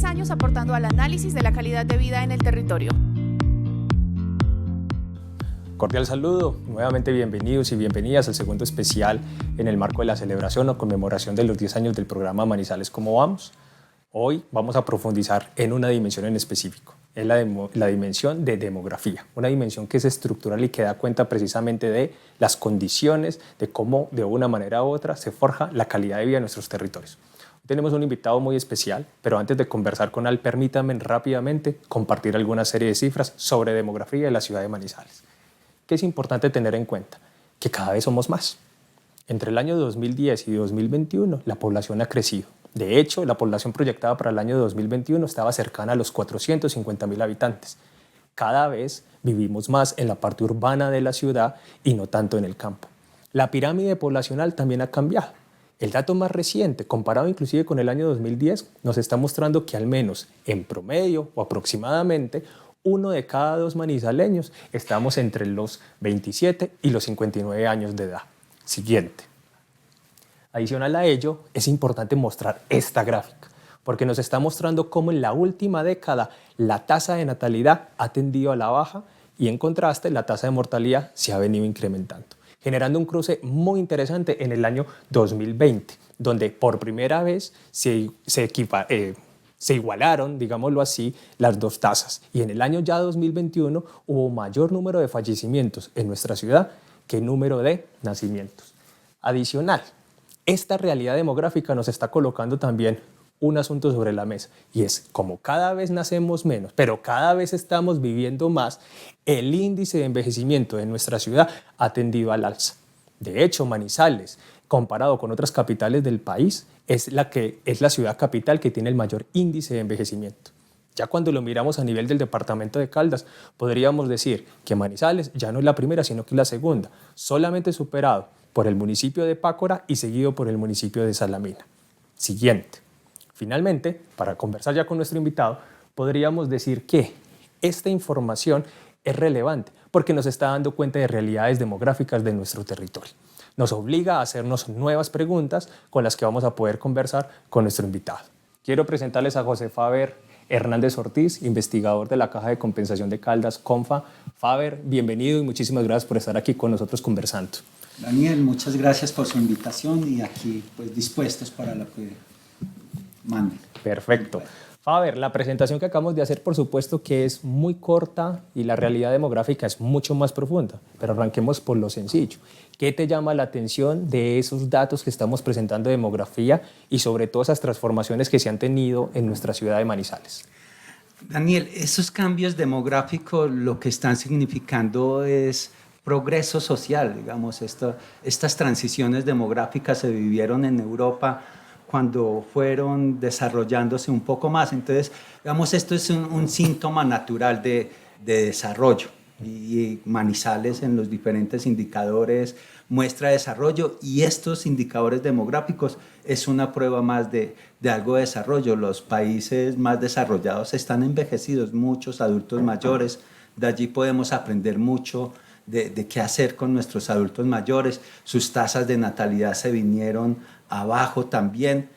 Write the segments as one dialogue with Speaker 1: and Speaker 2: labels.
Speaker 1: años aportando al análisis de la calidad de vida en el territorio.
Speaker 2: Cordial saludo, nuevamente bienvenidos y bienvenidas al segundo especial en el marco de la celebración o conmemoración de los 10 años del programa Manizales ¿Cómo vamos? Hoy vamos a profundizar en una dimensión en específico, es la dimensión de demografía, una dimensión que es estructural y que da cuenta precisamente de las condiciones, de cómo de una manera u otra se forja la calidad de vida de nuestros territorios. Hoy tenemos un invitado muy especial, pero antes de conversar con él, permítanme rápidamente compartir alguna serie de cifras sobre demografía de la ciudad de Manizales. ¿Qué es importante tener en cuenta? Que cada vez somos más. Entre el año 2010 y 2021, la población ha crecido. De hecho, la población proyectada para el año 2021 estaba cercana a los 450.000 habitantes. Cada vez vivimos más en la parte urbana de la ciudad y no tanto en el campo. La pirámide poblacional también ha cambiado. El dato más reciente, comparado inclusive con el año 2010, nos está mostrando que al menos en promedio o aproximadamente 1 de cada 2 manizaleños estamos entre los 27 y los 59 años de edad. Siguiente. Adicional a ello, es importante mostrar esta gráfica, porque nos está mostrando cómo en la última década la tasa de natalidad ha tendido a la baja y en contraste la tasa de mortalidad se ha venido incrementando, generando un cruce muy interesante en el año 2020, donde por primera vez se igualaron, digámoslo así, las dos tasas. Y en el año ya 2021 hubo mayor número de fallecimientos en nuestra ciudad que número de nacimientos. Adicional, esta realidad demográfica nos está colocando también un asunto sobre la mesa y es como cada vez nacemos menos, pero cada vez estamos viviendo más, el índice de envejecimiento de nuestra ciudad ha tendido al alza. De hecho, Manizales, comparado con otras capitales del país, es la ciudad capital que tiene el mayor índice de envejecimiento. Ya cuando lo miramos a nivel del departamento de Caldas, podríamos decir que Manizales ya no es la primera, sino que es la segunda, solamente superado por el municipio de Pácora y seguido por el municipio de Salamina. Siguiente. Finalmente, para conversar ya con nuestro invitado, podríamos decir que esta información es relevante porque nos está dando cuenta de realidades demográficas de nuestro territorio. Nos obliga a hacernos nuevas preguntas con las que vamos a poder conversar con nuestro invitado. Quiero presentarles a José Faber Hernández Ortiz, investigador de la Caja de Compensación de Caldas, CONFA. Faber, bienvenido y muchísimas gracias por estar aquí con nosotros conversando.
Speaker 3: Daniel, muchas gracias por su invitación y aquí pues dispuestos para lo que mande.
Speaker 2: Perfecto. Faber, la presentación que acabamos de hacer, por supuesto que es muy corta y la realidad demográfica es mucho más profunda, pero arranquemos por lo sencillo. ¿Qué te llama la atención de esos datos que estamos presentando de demografía y sobre todo esas transformaciones que se han tenido en nuestra ciudad de Manizales?
Speaker 3: Daniel, esos cambios demográficos lo que están significando es progreso social, digamos, estas transiciones demográficas se vivieron en Europa cuando fueron desarrollándose un poco más. Entonces, digamos, esto es un síntoma natural de desarrollo y Manizales en los diferentes indicadores muestra desarrollo y estos indicadores demográficos es una prueba más de algo de desarrollo. Los países más desarrollados están envejecidos, muchos adultos mayores, de allí podemos aprender mucho de qué hacer con nuestros adultos mayores. Sus tasas de natalidad se vinieron abajo también.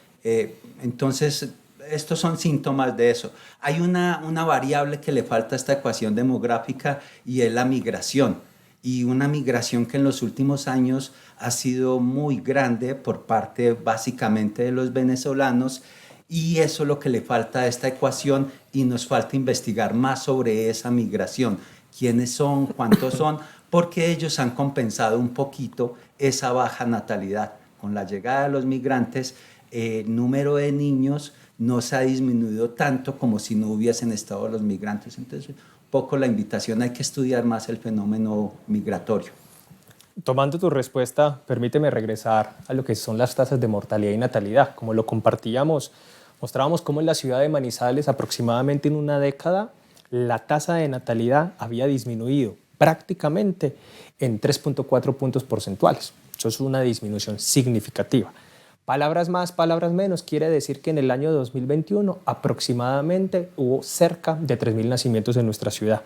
Speaker 3: Entonces, estos son síntomas de eso. Hay una variable que le falta a esta ecuación demográfica y es la migración. Y una migración que en los últimos años ha sido muy grande por parte básicamente de los venezolanos y eso es lo que le falta a esta ecuación y nos falta investigar más sobre esa migración. ¿Quiénes son? ¿Cuántos son? Porque ellos han compensado un poquito esa baja natalidad. Con la llegada de los migrantes, el número de niños no se ha disminuido tanto como si no hubiesen estado los migrantes. Entonces, un poco la invitación, hay que estudiar más el fenómeno migratorio.
Speaker 2: Tomando tu respuesta, permíteme regresar a lo que son las tasas de mortalidad y natalidad. Como lo compartíamos, mostrábamos cómo en la ciudad de Manizales, aproximadamente en una década, la tasa de natalidad había disminuido prácticamente en 3.4 puntos porcentuales. Eso es una disminución significativa. Palabras más, palabras menos, quiere decir que en el año 2021 aproximadamente hubo cerca de 3.000 nacimientos en nuestra ciudad.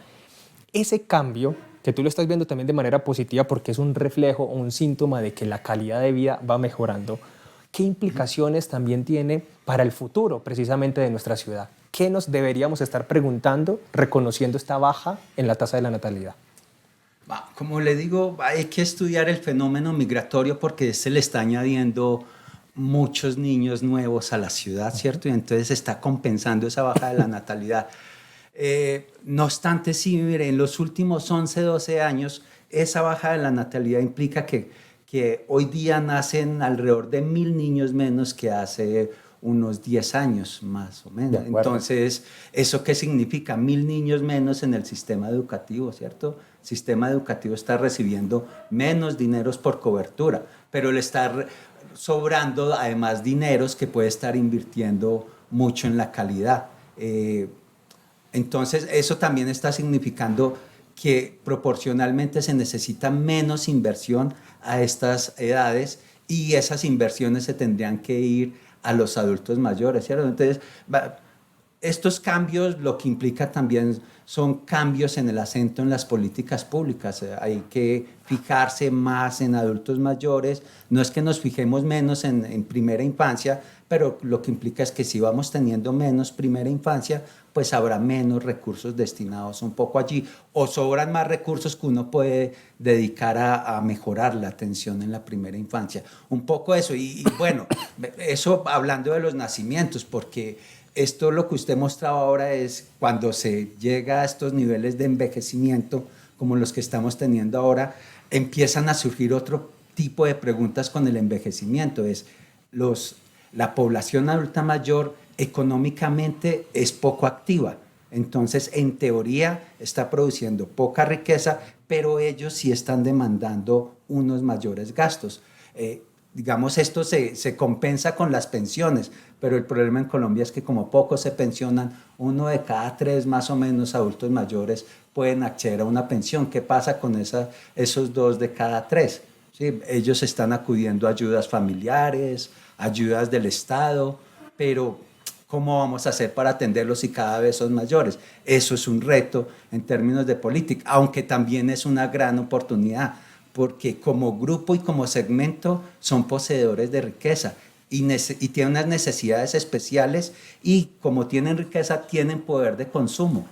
Speaker 2: Ese cambio, que tú lo estás viendo también de manera positiva porque es un reflejo o un síntoma de que la calidad de vida va mejorando, ¿qué implicaciones también tiene para el futuro precisamente de nuestra ciudad? ¿Qué nos deberíamos estar preguntando reconociendo esta baja en la tasa de la natalidad?
Speaker 3: Como le digo, hay que estudiar el fenómeno migratorio porque se le está añadiendo muchos niños nuevos a la ciudad, ¿cierto? Y entonces se está compensando esa baja de la natalidad. No obstante, sí, mire, en los últimos 11, 12 años, esa baja de la natalidad implica que hoy día nacen alrededor de 1.000 niños menos que hace unos 10 años, más o menos. Entonces, ¿eso qué significa? 1.000 niños menos en el sistema educativo, ¿cierto? El sistema educativo está recibiendo menos dineros por cobertura, pero le está sobrando además dineros que puede estar invirtiendo mucho en la calidad. Entonces, eso también está significando que proporcionalmente se necesita menos inversión a estas edades y esas inversiones se tendrían que ir a los adultos mayores, ¿cierto? Entonces, estos cambios lo que implica también son cambios en el acento en las políticas públicas. Hay que fijarse más en adultos mayores. No es que nos fijemos menos en primera infancia, pero lo que implica es que si vamos teniendo menos primera infancia, pues habrá menos recursos destinados un poco allí o sobran más recursos que uno puede dedicar a mejorar la atención en la primera infancia. Un poco eso. Y bueno, eso hablando de los nacimientos, porque esto lo que usted mostraba ahora es cuando se llega a estos niveles de envejecimiento como los que estamos teniendo ahora, empiezan a surgir otro tipo de preguntas con el envejecimiento. La población adulta mayor económicamente es poco activa. Entonces, en teoría, está produciendo poca riqueza, pero ellos sí están demandando unos mayores gastos. Digamos, esto se compensa con las pensiones, pero el problema en Colombia es que como pocos se pensionan, 1 de cada 3 más o menos adultos mayores pueden acceder a una pensión. ¿Qué pasa con esos 2 de cada 3? ¿Sí? Ellos están acudiendo a ayudas familiares, ayudas del Estado, pero ¿cómo vamos a hacer para atenderlos si cada vez son mayores? Eso es un reto en términos de política, aunque también es una gran oportunidad, porque como grupo y como segmento son poseedores de riqueza y tienen unas necesidades especiales y como tienen riqueza tienen poder de consumo.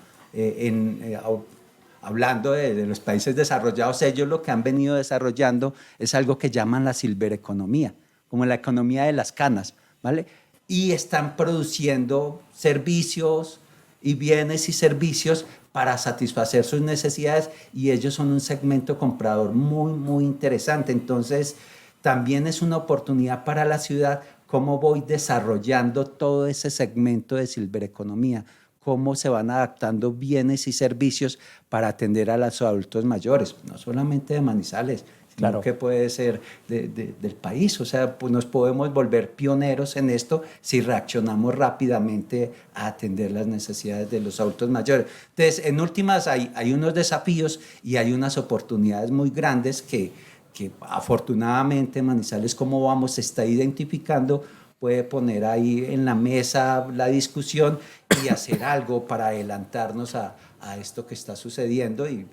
Speaker 3: Hablando de los países desarrollados, ellos lo que han venido desarrollando es algo que llaman la silvereconomía, como la economía de las canas, ¿vale? Y están produciendo servicios y bienes y servicios para satisfacer sus necesidades y ellos son un segmento comprador muy, muy interesante. Entonces, también es una oportunidad para la ciudad cómo voy desarrollando todo ese segmento de silvereconomía, cómo se van adaptando bienes y servicios para atender a los adultos mayores, no solamente de Manizales, sino que puede ser del país. O sea, pues nos podemos volver pioneros en esto si reaccionamos rápidamente a atender las necesidades de los adultos mayores. Entonces, en últimas, hay unos desafíos y hay unas oportunidades muy grandes que afortunadamente Manizales, como vamos, se está identificando, puede poner ahí en la mesa la discusión y hacer algo para adelantarnos a esto que está sucediendo y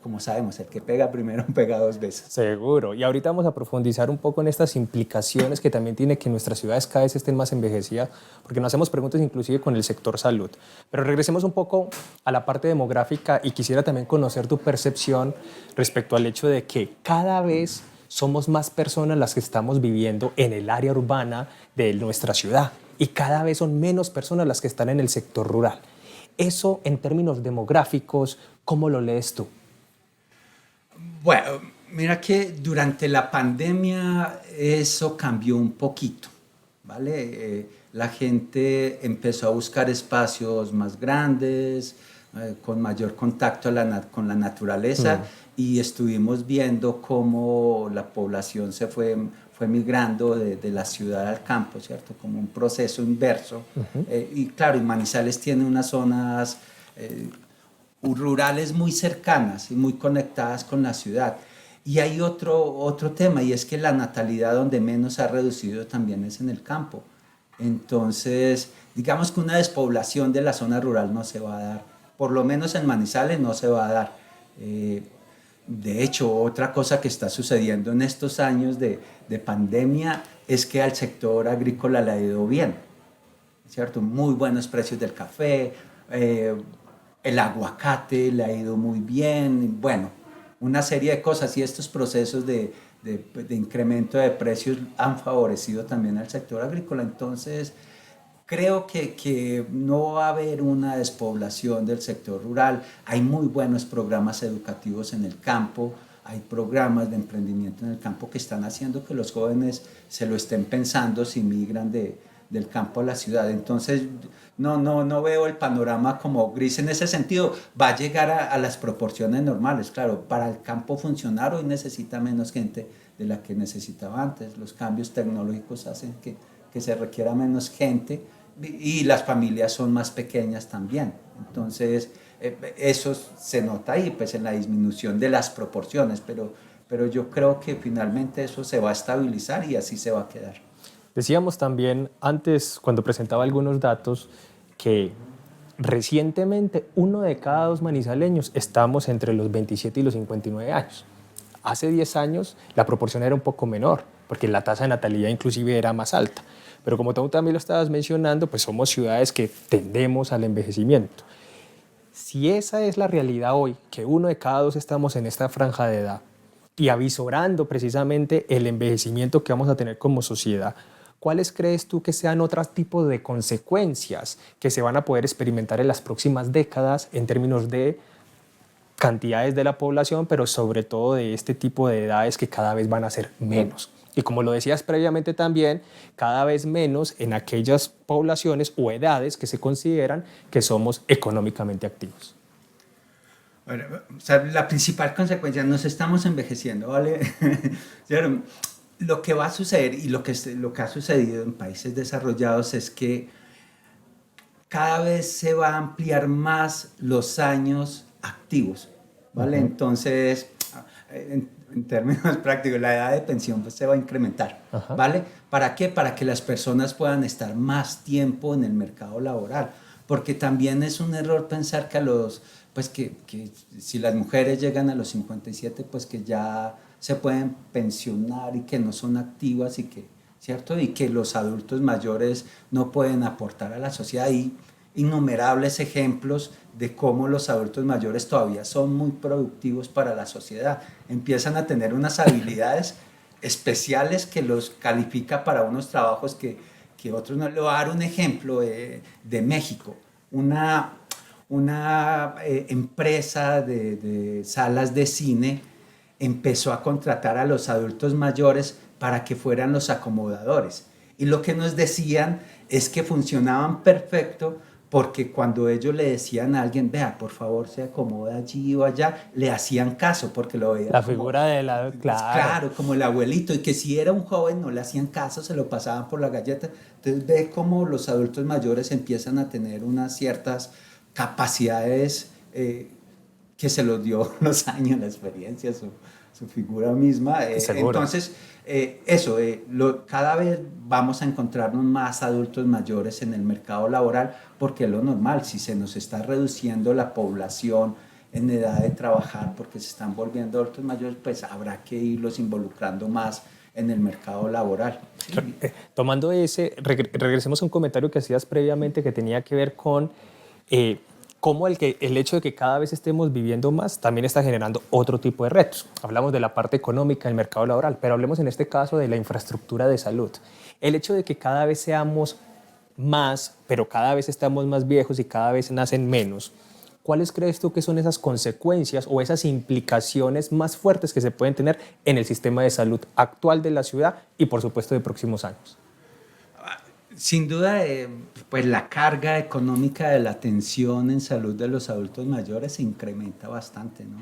Speaker 3: como sabemos, el que pega primero pega 2 veces.
Speaker 2: Seguro. Y ahorita vamos a profundizar un poco en estas implicaciones que también tiene que nuestras ciudades cada vez estén más envejecidas, porque nos hacemos preguntas inclusive con el sector salud. Pero regresemos un poco a la parte demográfica y quisiera también conocer tu percepción respecto al hecho de que cada vez somos más personas las que estamos viviendo en el área urbana de nuestra ciudad y cada vez son menos personas las que están en el sector rural. Eso en términos demográficos, ¿cómo lo lees tú?
Speaker 3: Bueno, mira que durante la pandemia eso cambió un poquito, ¿vale? La gente empezó a buscar espacios más grandes, con mayor contacto con la naturaleza y estuvimos viendo cómo la población se fue migrando de la ciudad al campo, ¿cierto? Como un proceso inverso. Y claro, y Manizales tiene unas zonas rurales muy cercanas y muy conectadas con la ciudad. Y hay otro tema, y es que la natalidad donde menos ha reducido también es en el campo. Entonces, digamos que una despoblación de la zona rural no se va a dar, por lo menos en Manizales no se va a dar. De hecho, otra cosa que está sucediendo en estos años de pandemia es que al sector agrícola le ha ido bien, ¿cierto? Muy buenos precios del café, el aguacate le ha ido muy bien, bueno, una serie de cosas y estos procesos de incremento de precios han favorecido también al sector agrícola. Entonces, creo que no va a haber una despoblación del sector rural. Hay muy buenos programas educativos en el campo, hay programas de emprendimiento en el campo que están haciendo que los jóvenes se lo estén pensando si migran del campo a la ciudad. Entonces, no veo el panorama como gris en ese sentido. Va a llegar a las proporciones normales. Claro, para el campo funcionar hoy necesita menos gente de la que necesitaba antes. Los cambios tecnológicos hacen que se requiera menos gente y las familias son más pequeñas también. Entonces, eso se nota ahí, pues en la disminución de las proporciones, pero yo creo que finalmente eso se va a estabilizar y así se va a quedar.
Speaker 2: Decíamos también antes, cuando presentaba algunos datos, que recientemente 1 de cada 2 manizaleños estamos entre los 27 y los 59 años. Hace 10 años la proporción era un poco menor, porque la tasa de natalidad inclusive era más alta. Pero como tú también lo estabas mencionando, pues somos ciudades que tendemos al envejecimiento. Si esa es la realidad hoy, que 1 de cada 2 estamos en esta franja de edad y avisorando precisamente el envejecimiento que vamos a tener como sociedad, ¿cuáles crees tú que sean otros tipos de consecuencias que se van a poder experimentar en las próximas décadas en términos de cantidades de la población, pero sobre todo de este tipo de edades que cada vez van a ser menos? Y como lo decías previamente también, cada vez menos en aquellas poblaciones o edades que se consideran que somos económicamente activos.
Speaker 3: Bueno, o sea, la principal consecuencia, nos estamos envejeciendo, ¿vale? Lo que va a suceder y lo que ha sucedido en países desarrollados es que cada vez se va a ampliar más los años activos, ¿vale? Entonces, en términos prácticos, la edad de pensión pues, se va a incrementar, ¿vale? ¿Para qué? Para que las personas puedan estar más tiempo en el mercado laboral, porque también es un error pensar que que si las mujeres llegan a los 57, pues que ya se pueden pensionar y que no son activas y que, ¿cierto? Y que los adultos mayores no pueden aportar a la sociedad. Hay innumerables ejemplos de cómo los adultos mayores todavía son muy productivos para la sociedad. Empiezan a tener unas habilidades especiales que los califica para unos trabajos que otros no. Le voy a dar un ejemplo de México. Una empresa de salas de cine empezó a contratar a los adultos mayores para que fueran los acomodadores. Y lo que nos decían es que funcionaban perfecto porque cuando ellos le decían a alguien, vea, por favor, se acomoda allí o allá, le hacían caso porque lo veían
Speaker 2: La
Speaker 3: como,
Speaker 2: figura de la...
Speaker 3: claro, como el abuelito, y que si era un joven no le hacían caso, se lo pasaban por la galleta. Entonces ve cómo los adultos mayores empiezan a tener unas ciertas capacidades que se los dio los años, la experiencia, su figura misma. Entonces, cada vez vamos a encontrarnos más adultos mayores en el mercado laboral porque es lo normal. Si se nos está reduciendo la población en edad de trabajar porque se están volviendo adultos mayores, pues habrá que irlos involucrando más en el mercado laboral. Sí.
Speaker 2: Tomando regresemos a un comentario que hacías previamente que tenía que ver con cómo el hecho de que cada vez estemos viviendo más también está generando otro tipo de retos. Hablamos de la parte económica del mercado laboral, pero hablemos en este caso de la infraestructura de salud. El hecho de que cada vez seamos más, pero cada vez estamos más viejos y cada vez nacen menos, ¿cuáles crees tú que son esas consecuencias o esas implicaciones más fuertes que se pueden tener en el sistema de salud actual de la ciudad y, por supuesto, de próximos años?
Speaker 3: Sin duda, pues la carga económica de la atención en salud de los adultos mayores se incrementa bastante, ¿no?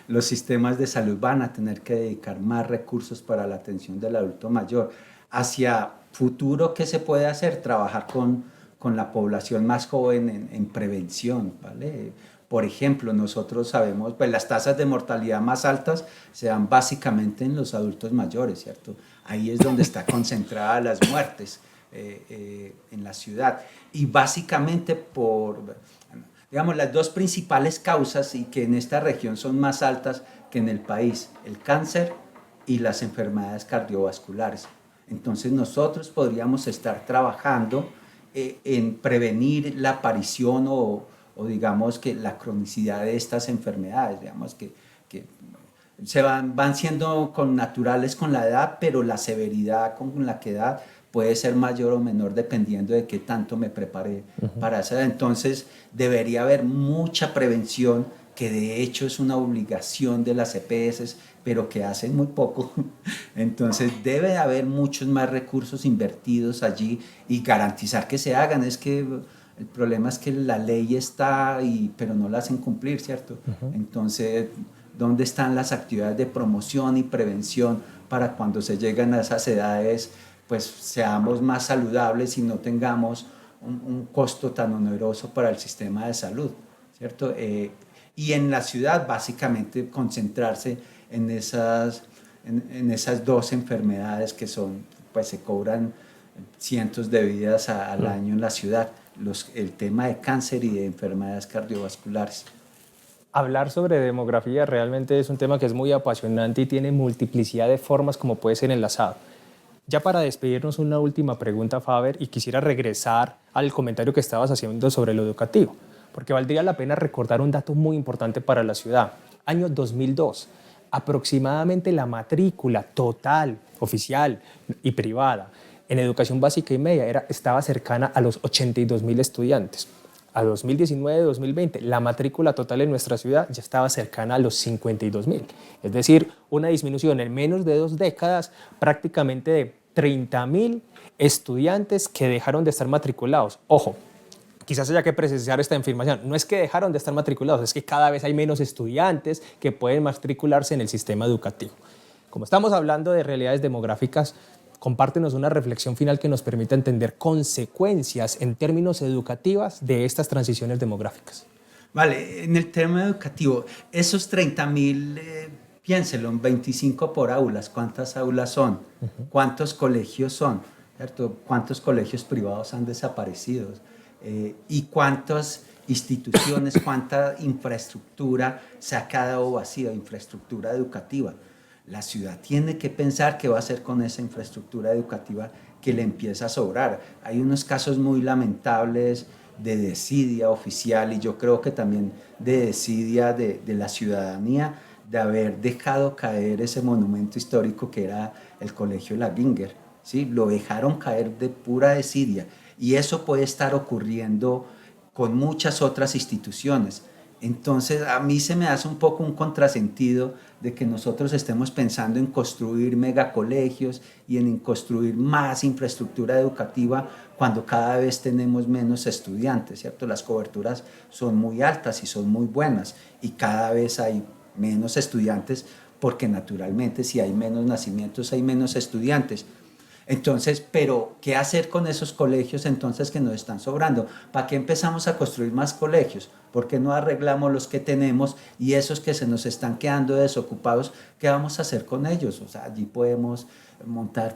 Speaker 3: Los sistemas de salud van a tener que dedicar más recursos para la atención del adulto mayor. Hacia futuro, ¿qué se puede hacer? Trabajar con la población más joven en prevención, ¿vale? Por ejemplo, nosotros sabemos, pues las tasas de mortalidad más altas se dan básicamente en los adultos mayores, ¿cierto? Ahí es donde está concentrada las muertes en la ciudad. Y básicamente digamos, las dos principales causas y que en esta región son más altas que en el país, el cáncer y las enfermedades cardiovasculares. Entonces nosotros podríamos estar trabajando en prevenir la aparición o digamos que la cronicidad de estas enfermedades, digamos que van siendo naturales con la edad, pero la severidad con la que edad puede ser mayor o menor dependiendo de qué tanto me preparé para esa edad. Entonces debería haber mucha prevención, que de hecho es una obligación de las EPS, pero que hacen muy poco. Entonces debe haber muchos más recursos invertidos allí y garantizar que se hagan. Es que el problema es que la ley está, pero no la hacen cumplir, ¿cierto? Entonces, ¿dónde están las actividades de promoción y prevención para cuando se llegan a esas edades, pues seamos más saludables y no tengamos un costo tan oneroso para el sistema de salud, ¿cierto? Y en la ciudad, básicamente, concentrarse en esas dos enfermedades que son, pues se cobran cientos de vidas al año en la ciudad, el tema de cáncer y de enfermedades cardiovasculares.
Speaker 2: Hablar sobre demografía realmente es un tema que es muy apasionante y tiene multiplicidad de formas como puede ser enlazado. Ya para despedirnos, una última pregunta, Faber, y quisiera regresar al comentario que estabas haciendo sobre lo educativo, porque valdría la pena recordar un dato muy importante para la ciudad. Año 2002, aproximadamente la matrícula total, oficial y privada, en educación básica y media estaba cercana a los 82.000 estudiantes. A 2019-2020, la matrícula total en nuestra ciudad ya estaba cercana a los 52.000. Es decir, una disminución en menos de 2 décadas prácticamente de 30.000 estudiantes que dejaron de estar matriculados. Ojo, quizás haya que precisar esta afirmación. No es que dejaron de estar matriculados, es que cada vez hay menos estudiantes que pueden matricularse en el sistema educativo. Como estamos hablando de realidades demográficas, compártenos una reflexión final que nos permita entender consecuencias en términos educativos de estas transiciones demográficas.
Speaker 3: Vale, en el tema educativo, esos 30.000, piénselo, 25 por aulas, ¿cuántas aulas son? ¿Cuántos colegios son? ¿Cierto? ¿Cuántos colegios privados han desaparecido? ¿Y cuántas instituciones, cuánta infraestructura se ha quedado vacía, infraestructura educativa? La ciudad tiene que pensar qué va a hacer con esa infraestructura educativa que le empieza a sobrar. Hay unos casos muy lamentables de desidia oficial y yo creo que también de desidia de la ciudadanía de haber dejado caer ese monumento histórico que era el Colegio La Ginger, ¿sí? Lo dejaron caer de pura desidia y eso puede estar ocurriendo con muchas otras instituciones. Entonces a mí se me hace un poco un contrasentido de que nosotros estemos pensando en construir megacolegios y en construir más infraestructura educativa cuando cada vez tenemos menos estudiantes, ¿cierto? Las coberturas son muy altas y son muy buenas y cada vez hay menos estudiantes porque naturalmente si hay menos nacimientos hay menos estudiantes. Entonces, pero ¿qué hacer con esos colegios entonces que nos están sobrando? ¿Para qué empezamos a construir más colegios? ¿Por qué no arreglamos los que tenemos y esos que se nos están quedando desocupados, qué vamos a hacer con ellos? O sea, allí podemos montar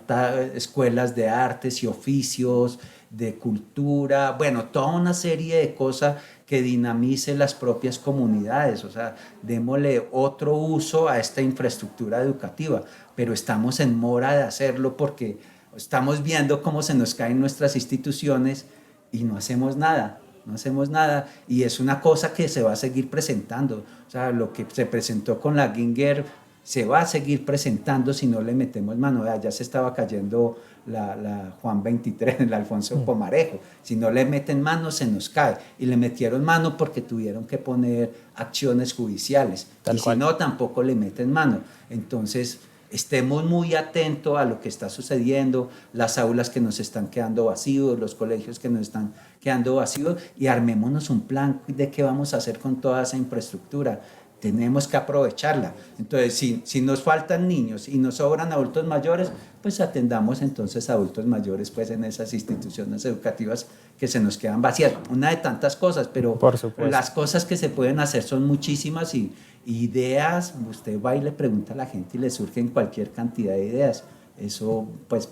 Speaker 3: escuelas de artes y oficios, de cultura, bueno, toda una serie de cosas que dinamice las propias comunidades, o sea, démosle otro uso a esta infraestructura educativa, pero estamos en mora de hacerlo porque estamos viendo cómo se nos caen nuestras instituciones y no hacemos nada. No hacemos nada y es una cosa que se va a seguir presentando. O sea, lo que se presentó con la Ginger se va a seguir presentando si no le metemos mano. Ya se estaba cayendo la Juan 23, el Alfonso Pomarejo. Si no le meten mano, se nos cae. Y le metieron mano porque tuvieron que poner acciones judiciales. Y si no, tampoco le meten mano. Entonces, estemos muy atentos a lo que está sucediendo, las aulas que nos están quedando vacíos, los colegios que nos están quedando vacíos y armémonos un plan de qué vamos a hacer con toda esa infraestructura. Tenemos que aprovecharla. Entonces, si nos faltan niños y nos sobran adultos mayores, pues atendamos entonces a adultos mayores pues, en esas instituciones educativas que se nos quedan vacías. Una de tantas cosas, pero las cosas que se pueden hacer son muchísimas y ideas, usted va y le pregunta a la gente y le surgen cualquier cantidad de ideas. Eso, pues,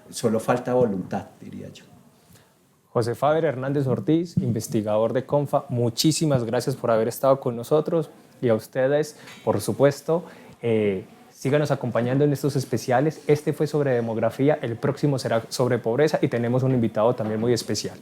Speaker 3: solo falta voluntad, diría yo.
Speaker 2: José Faber Hernández Ortiz, investigador de CONFA, muchísimas gracias por haber estado con nosotros y a ustedes, por supuesto, síganos acompañando en estos especiales. Este fue sobre demografía, el próximo será sobre pobreza y tenemos un invitado también muy especial.